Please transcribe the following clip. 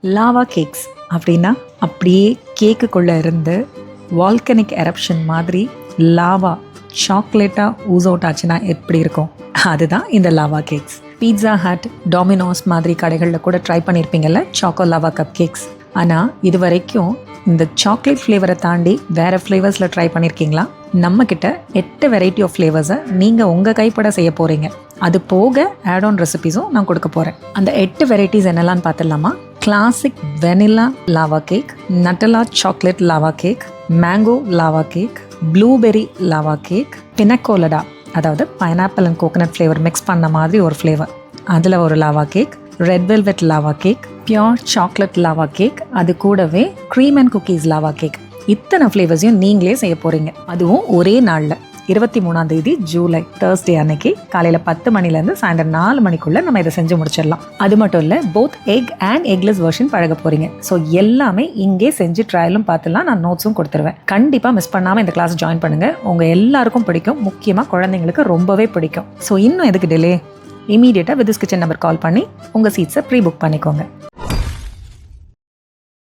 Lava cakes அப்படின்னா அப்படியே கேக்குக்குள்ளே இருந்து வால்கனிக் எரப்ஷன் மாதிரி லாவா சாக்லேட்டாக ஊஸ் அவுட் ஆச்சுன்னா எப்படி இருக்கும், அதுதான் இந்த lava cakes. Pizza Hut, Domino's மாதிரி கடைகளில் கூட ட்ரை பண்ணியிருப்பீங்கல்ல சாக்கோ லாவா கப் கேக்ஸ். ஆனால் இது வரைக்கும் இந்த சாக்லேட் ஃப்ளேவரை தாண்டி வேறு ஃப்ளேவர்ஸில் ட்ரை பண்ணியிருக்கீங்களா? நம்மக்கிட்ட 8 வெரைட்டி ஆஃப் ஃப்ளேவர்ஸை நீங்கள் உங்கள் கைப்பட செய்ய போகிறீங்க. அது போக ஆட் ஆன் ரெசிபீஸும் நான் கொடுக்க போகிறேன். அந்த 8 வெரைட்டிஸ் என்னெல்லாம்னு பார்த்துடலாமா? Classic vanilla lava cake, Nutella chocolate lava cake, mango lava cake, blueberry lava cake, pina colada அதாவது pineapple and coconut flavour mix பண்ண மாதிரி ஒரு ஃப்ளேவர், அதில் ஒரு lava cake, red velvet lava cake, pure chocolate lava cake, அது கூடவே cream and cookies lava cake. இத்தனை ஃப்ளேவர்ஸையும் நீங்களே செய்ய போகிறீங்க. அதுவும் ஒரே நாளில் 23 ஜூலை தேர்ஸ்டே அன்னைக்கு காலையில் 10 மணிலேருந்து சாயந்தரம் 4 மணிக்குள்ளே நம்ம இதை செஞ்சு முடிச்சிடலாம். அது மட்டும் இல்லை, both egg and eggless version பழக போகிறீங்க. ஸோ எல்லாமே இங்கே செஞ்சு ட்ரையலும் பார்த்துலாம், நான் நோட்ஸும் கொடுத்துருவேன். கண்டிப்பாக மிஸ் பண்ணாமல் இந்த கிளாஸ் ஜாயின் பண்ணுங்கள். உங்கள் எல்லாருக்கும் பிடிக்கும், முக்கியமாக குழந்தைங்களுக்கு ரொம்பவே பிடிக்கும். ஸோ இன்னும் எதுக்கு டிலே? இமீடியட்டாக விதிஸ் கிச்சன் நம்பர் கால் பண்ணி உங்கள் சீட்ஸை ப்ரீ புக் பண்ணிக்கோங்க.